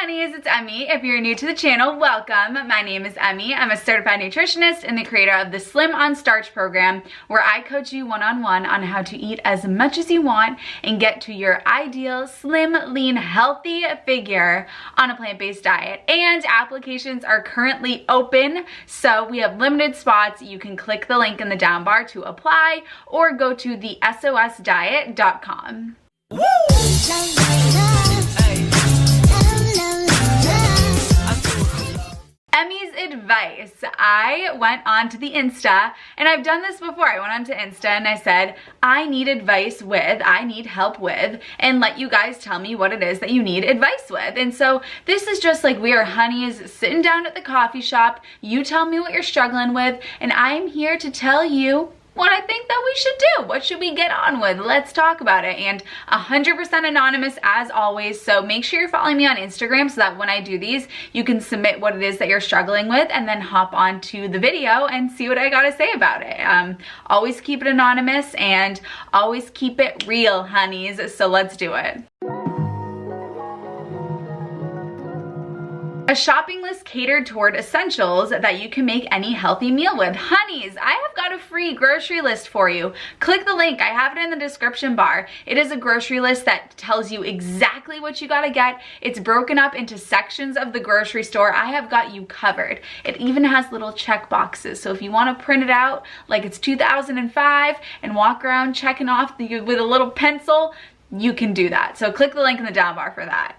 Honeys, it's Emmy. If you're new to the channel, welcome. My name is Emmy. I'm a certified nutritionist and the creator of the Slim on Starch program, where I coach you one-on-one on how to eat as much as you want and get to your ideal slim, lean, healthy figure on a plant-based diet. And applications are currently open, so we have limited spots. You can click the link in the down bar to apply or go to the SOSdiet.com. Emmie's advice. I went onto the Insta, and I've done this before. I went onto Insta and I said, I need help with, and let you guys tell me what it is that you need advice with. And so this is just like we are honeys sitting down at the coffee shop. You tell me what you're struggling with, and I'm here to tell you what I think that we should do. What should we get on with? Let's talk about it. And 100% anonymous as always. So make sure you're following me on Instagram so that when I do these, you can submit what it is that you're struggling with and then hop onto the video and see what I gotta say about it. Always keep it anonymous and always keep it real, honeys. So let's do it. A shopping list catered toward essentials that you can make any healthy meal with. Honeys, I have got a free grocery list for you. Click the link. I have it in the description bar. It is a grocery list that tells you exactly what you gotta get. It's broken up into sections of the grocery store. I have got you covered. It even has little check boxes. So if you wanna print it out like it's 2005 and walk around checking off with a little pencil, you can do that. So click the link in the down bar for that.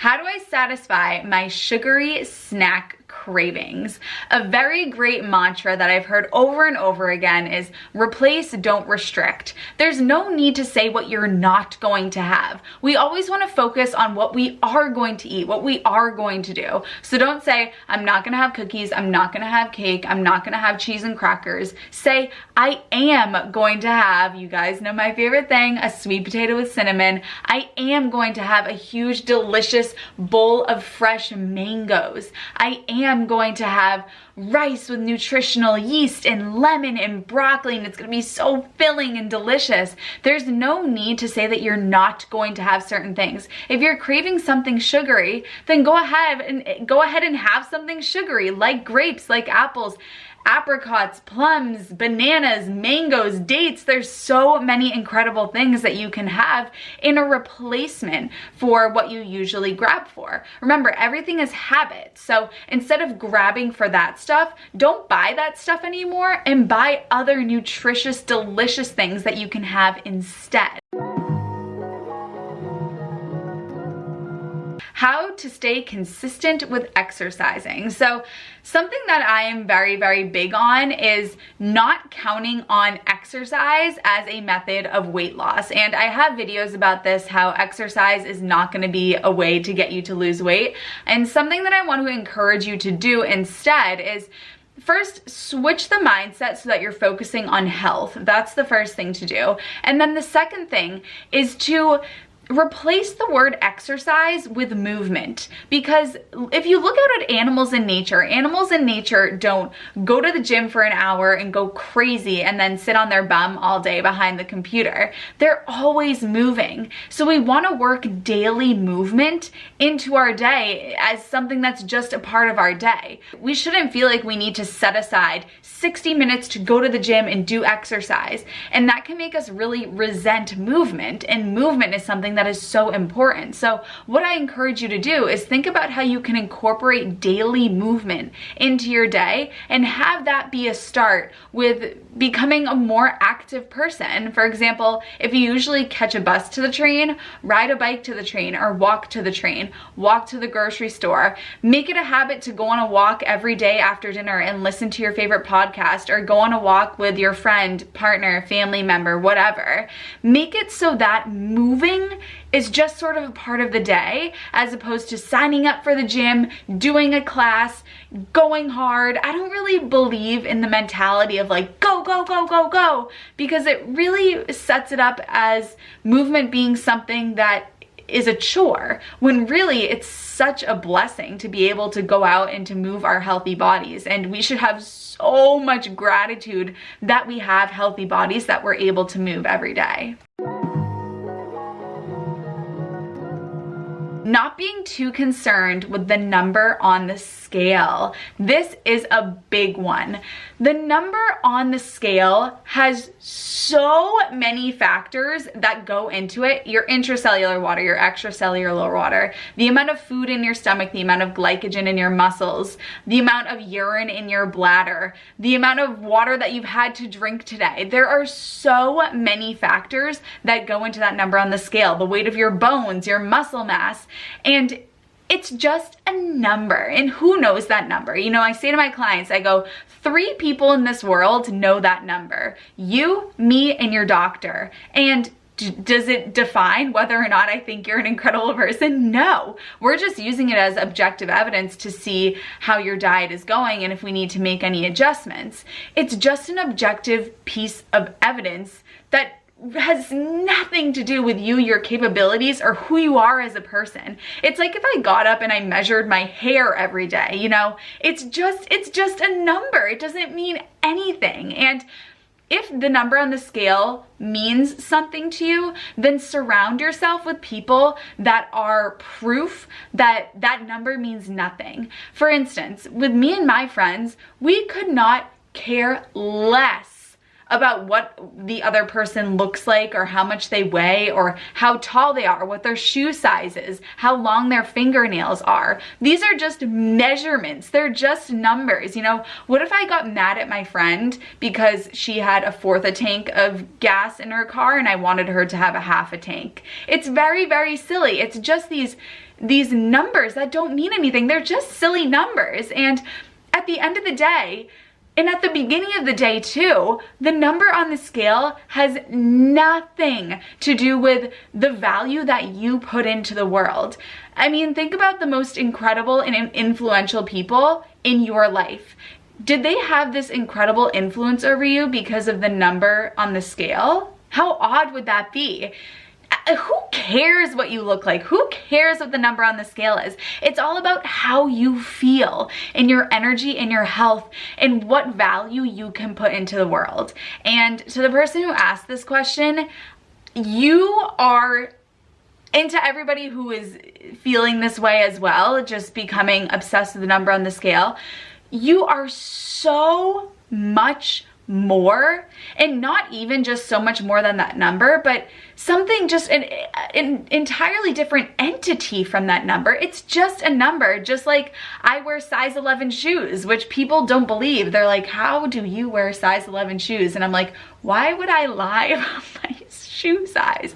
How do I satisfy my sugary snack cravings? A very great mantra that I've heard over and over again is replace, don't restrict. There's no need to say what you're not going to have. We always want to focus on what we are going to eat, what we are going to do. So don't say, I'm not going to have cookies, I'm not going to have cake, I'm not going to have cheese and crackers. Say, I am going to have, you guys know my favorite thing, a sweet potato with cinnamon. I am going to have a huge, delicious bowl of fresh mangoes. I am going to have rice with nutritional yeast and lemon and broccoli, and it's going to be so filling and delicious. There's no need to say that you're not going to have certain things. If you're craving something sugary, then go ahead and have something sugary, like grapes, like apples, apricots, plums, bananas, mangoes, dates. There's so many incredible things that you can have in a replacement for what you usually grab for. Remember, everything is habit. So instead of grabbing for that stuff, don't buy that stuff anymore and buy other nutritious, delicious things that you can have instead. How to stay consistent with exercising. So something that I am very, very big on is not counting on exercise as a method of weight loss. And I have videos about this, how exercise is not going to be a way to get you to lose weight. And something that I want to encourage you to do instead is first, switch the mindset so that you're focusing on health. That's the first thing to do. And then the second thing is to replace the word exercise with movement, because if you look out at animals in nature don't go to the gym for an hour and go crazy and then sit on their bum all day behind the computer. They're always moving. So we want to work daily movement into our day as something that's just a part of our day. We shouldn't feel like we need to set aside 60 minutes to go to the gym and do exercise, and that can make us really resent movement, and movement is something that is so important. So what I encourage you to do is think about how you can incorporate daily movement into your day and have that be a start with becoming a more active person. For example, if you usually catch a bus to the train, ride a bike to the train, or walk to the train, walk to the grocery store. Make it a habit to go on a walk every day after dinner and listen to your favorite podcast, or go on a walk with your friend, partner, family member, whatever. Make it so that moving is just sort of a part of the day, as opposed to signing up for the gym, doing a class, going hard. I don't really believe in the mentality of like, go, go, go, go, go, because it really sets it up as movement being something that is a chore, when really it's such a blessing to be able to go out and to move our healthy bodies. And we should have so much gratitude that we have healthy bodies that we're able to move every day. Not being too concerned with the number on the scale. This is a big one. The number on the scale has so many factors that go into it. Your intracellular water, your extracellular water, the amount of food in your stomach, the amount of glycogen in your muscles, the amount of urine in your bladder, the amount of water that you've had to drink today. There are so many factors that go into that number on the scale. The weight of your bones, your muscle mass, and it's just a number, and who knows that number? You know, I say to my clients, I go, 3 people in this world know that number. You, me, and your doctor. And does it define whether or not I think you're an incredible person? No. We're just using it as objective evidence to see how your diet is going and if we need to make any adjustments. It's just an objective piece of evidence that has nothing to do with you, your capabilities, or who you are as a person. It's like if I got up and I measured my hair every day, you know, it's just a number. It doesn't mean anything. And if the number on the scale means something to you, then surround yourself with people that are proof that that number means nothing. For instance, with me and my friends, we could not care less about what the other person looks like or how much they weigh or how tall they are, what their shoe size is, how long their fingernails are. These are just measurements. They're just numbers. You know, what if I got mad at my friend because she had 1/4 a tank of gas in her car and I wanted her to have 1/2 a tank? It's very, very silly. It's just these numbers that don't mean anything. They're just silly numbers. And at the end of the day, and at the beginning of the day too, the number on the scale has nothing to do with the value that you put into the world. I mean, think about the most incredible and influential people in your life. Did they have this incredible influence over you because of the number on the scale? How odd would that be? Who cares what you look like? Who cares what the number on the scale is? It's all about how you feel and your energy and your health and what value you can put into the world. And to the person who asked this question, you are, and to everybody who is feeling this way as well, just becoming obsessed with the number on the scale, you are so much more, and not even just so much more than that number, but something, just an entirely different entity from that number. It's just a number, just like I wear size 11 shoes, which people don't believe. They're like, how do you wear size 11 shoes? And I'm like, why would I lie about my shoe size?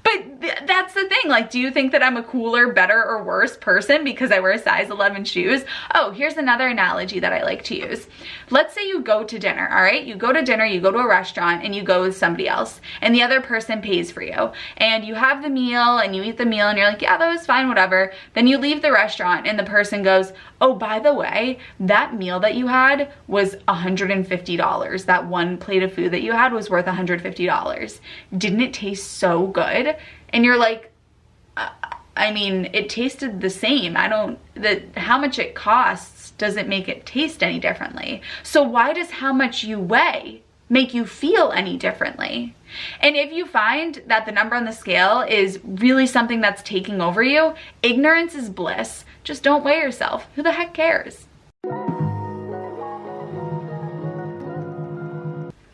But that's the thing. Like, do you think that I'm a cooler, better, or worse person because I wear size 11 shoes? Oh, here's another analogy that I like to use. Let's say you go to dinner, all right? You go to dinner, you go to a restaurant, and you go with somebody else, and the other person pays for you. And you have the meal, and you eat the meal, and you're like, yeah, that was fine, whatever. Then you leave the restaurant, and the person goes, oh, by the way, that meal that you had was $150. That one plate of food that you had was worth $150. Didn't it taste so good? And you're like, I mean, it tasted the same. How much it costs doesn't make it taste any differently. So why does how much you weigh make you feel any differently? And if you find that the number on the scale is really something that's taking over you, ignorance is bliss. Just don't weigh yourself. Who the heck cares?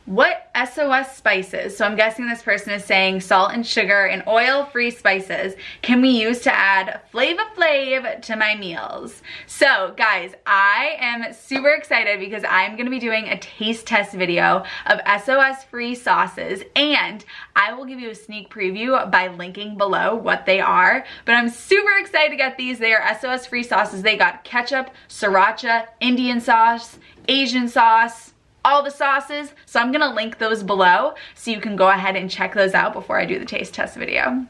What SOS spices, so I'm guessing this person is saying salt and sugar and oil-free spices, can we use to add Flava Flav to my meals? So guys, I am super excited because I'm gonna be doing a taste test video of SOS-free sauces, and I will give you a sneak preview by linking below what they are. But I'm super excited to get these. They are SOS-free sauces. They got ketchup, sriracha, Indian sauce, Asian sauce, all the sauces. So I'm gonna link those below so you can go ahead and check those out before I do the taste test video.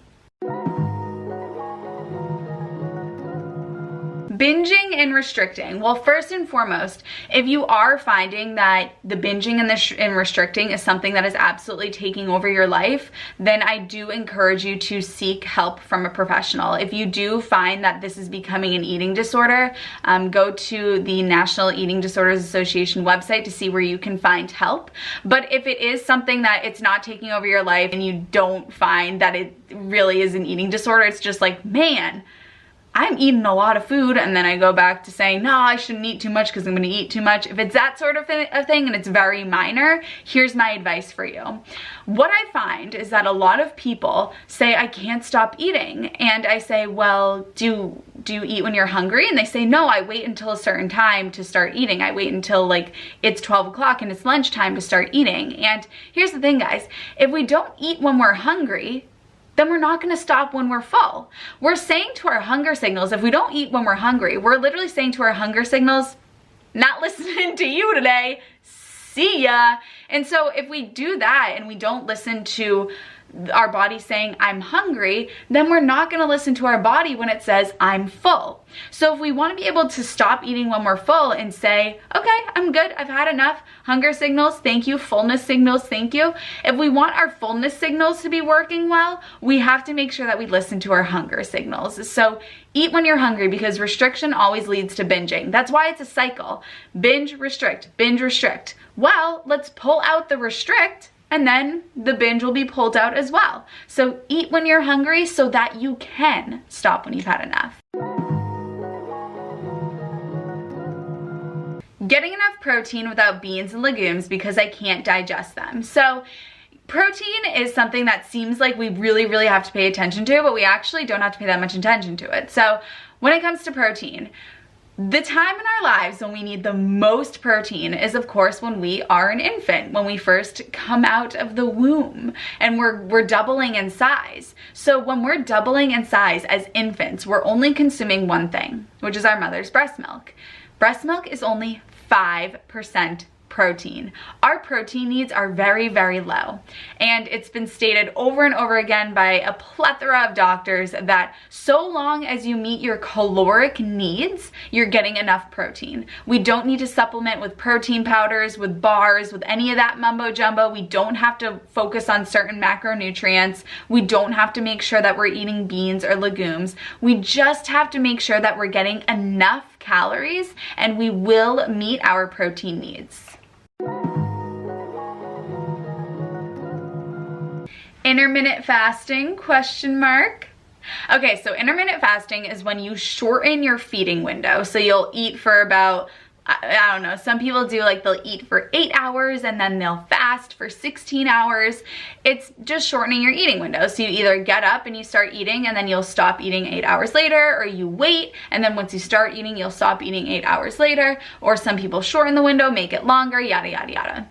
Binging and restricting. Well, first and foremost, if you are finding that the binging and restricting is something that is absolutely taking over your life, then I do encourage you to seek help from a professional. If you do find that this is becoming an eating disorder, go to the National Eating Disorders Association website to see where you can find help. But if it is something that it's not taking over your life and you don't find that it really is an eating disorder, it's just like, man, I'm eating a lot of food, and then I go back to saying, no, I shouldn't eat too much because I'm going to eat too much. If it's that sort of a thing and it's very minor, here's my advice for you. What I find is that a lot of people say, I can't stop eating. And I say, well, do you eat when you're hungry? And they say, no, I wait until a certain time to start eating. I wait until like it's 12 o'clock and it's lunchtime to start eating. And here's the thing, guys, if we don't eat when we're hungry, then we're not going to stop when we're full. We're saying to our hunger signals, if we don't eat when we're hungry, we're literally saying to our hunger signals, not listening to you today, see ya. And so if we do that and we don't listen to our body saying, I'm hungry, then we're not going to listen to our body when it says, I'm full. So if we want to be able to stop eating when we're full and say, okay, I'm good, I've had enough. Hunger signals, thank you. Fullness signals, thank you. If we want our fullness signals to be working well, we have to make sure that we listen to our hunger signals. So eat when you're hungry, because restriction always leads to binging. That's why it's a cycle. Binge, restrict, binge, restrict. Well, let's pull out the restrict, and then the binge will be pulled out as well. So eat when you're hungry so that you can stop when you've had enough. Getting enough protein without beans and legumes because I can't digest them. So protein is something that seems like we really have to pay attention to, but we actually don't have to pay that much attention to it. So when it comes to protein, the time in our lives when we need the most protein is, of course, when we are an infant, when we first come out of the womb and we're doubling in size. So when we're doubling in size as infants, we're only consuming one thing, which is our mother's breast milk. Breast milk is only 5% protein. Our protein needs are very low. And it's been stated over and over again by a plethora of doctors that so long as you meet your caloric needs, you're getting enough protein. We don't need to supplement with protein powders, with bars, with any of that mumbo jumbo. We don't have to focus on certain macronutrients. We don't have to make sure that we're eating beans or legumes. We just have to make sure that we're getting enough calories, and we will meet our protein needs. Intermittent fasting, question mark? Okay, so intermittent fasting is when you shorten your feeding window. So you'll eat for about, I don't know, some people do like they'll eat for 8 hours and then they'll fast for 16 hours. It's just shortening your eating window. So you either get up and you start eating and then you'll stop eating 8 hours later, or you wait and then once you start eating, you'll stop eating 8 hours later, or some people shorten the window, make it longer, yada, yada, yada.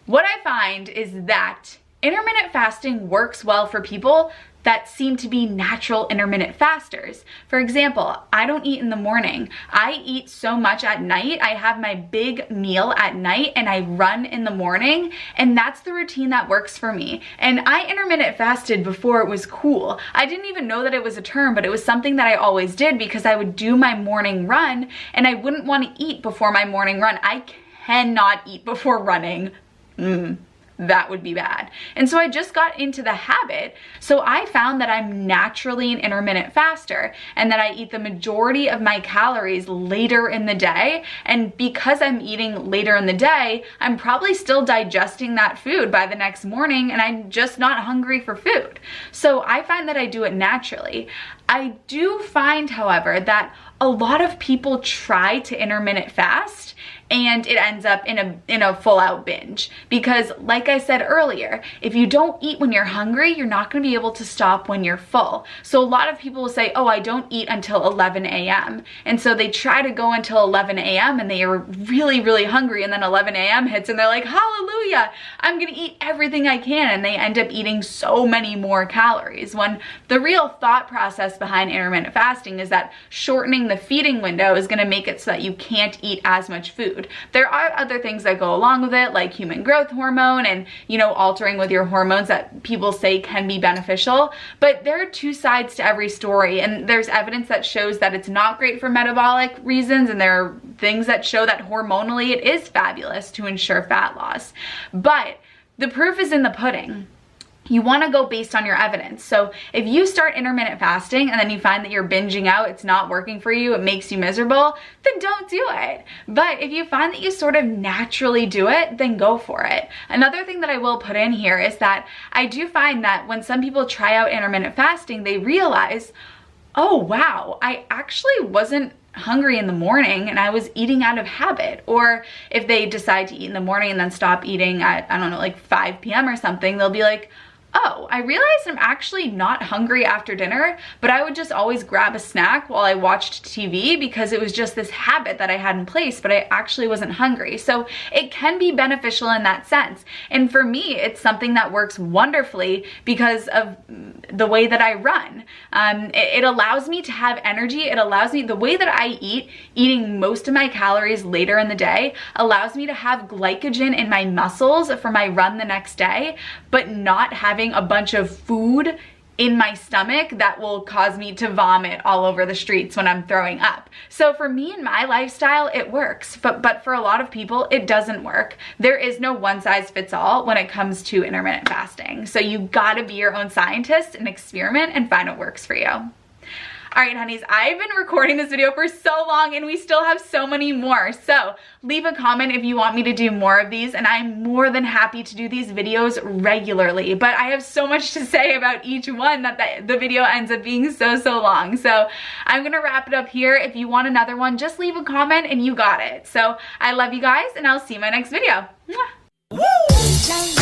What I find is that intermittent fasting works well for people that seem to be natural intermittent fasters. For example, I don't eat in the morning. I eat so much at night. I have my big meal at night and I run in the morning, and that's the routine that works for me. And I intermittent fasted before it was cool. I didn't even know that it was a term, but it was something that I always did because I would do my morning run and I wouldn't want to eat before my morning run. I cannot eat before running. That would be bad. And so I just got into the habit. So I found that I'm naturally an intermittent faster and that I eat the majority of my calories later in the day. And because I'm eating later in the day, I'm probably still digesting that food by the next morning and I'm just not hungry for food. So I find that I do it naturally. I do find, however, that a lot of people try to intermittent fast and it ends up in a full-out binge. Because like I said earlier, if you don't eat when you're hungry, you're not gonna be able to stop when you're full. So a lot of people will say, oh, I don't eat until 11 a.m. And so they try to go until 11 a.m. and they are really hungry, and then 11 a.m. hits and they're like, hallelujah, I'm gonna eat everything I can, and they end up eating so many more calories. When the real thought process behind intermittent fasting is that shortening the feeding window is gonna make it so that you can't eat as much food. There are other things that go along with it, like human growth hormone and, you know, altering with your hormones that people say can be beneficial. But there are two sides to every story, and there's evidence that shows that it's not great for metabolic reasons, and there are things that show that hormonally it is fabulous to ensure fat loss. But the proof is in the pudding. You want to go based on your evidence. So if you start intermittent fasting and then you find that you're binging out, it's not working for you, it makes you miserable, then don't do it. But if you find that you sort of naturally do it, then go for it. Another thing that I will put in here is that I do find that when some people try out intermittent fasting, they realize, oh wow, I actually wasn't hungry in the morning and I was eating out of habit. Or if they decide to eat in the morning and then stop eating at, I don't know, like 5 p.m. or something, they'll be like, oh, I realized I'm actually not hungry after dinner, but I would just always grab a snack while I watched TV because it was just this habit that I had in place, but I actually wasn't hungry. So it can be beneficial in that sense. And for me, it's something that works wonderfully because of the way that I run. It allows me to have energy. It allows me, the way that I eat, eating most of my calories later in the day, allows me to have glycogen in my muscles for my run the next day, but not having a bunch of food in my stomach that will cause me to vomit all over the streets when I'm throwing up. So for me and my lifestyle, it works, but for a lot of people, it doesn't work. There is no one size fits all when it comes to intermittent fasting. So you gotta be your own scientist and experiment and find what works for you. All right, honeys, I've been recording this video for so long and we still have so many more. So leave a comment if you want me to do more of these, and I'm more than happy to do these videos regularly. But I have so much to say about each one that the video ends up being so long. So I'm gonna wrap it up here. If you want another one, just leave a comment and you got it. So I love you guys and I'll see you in my next video. Mwah.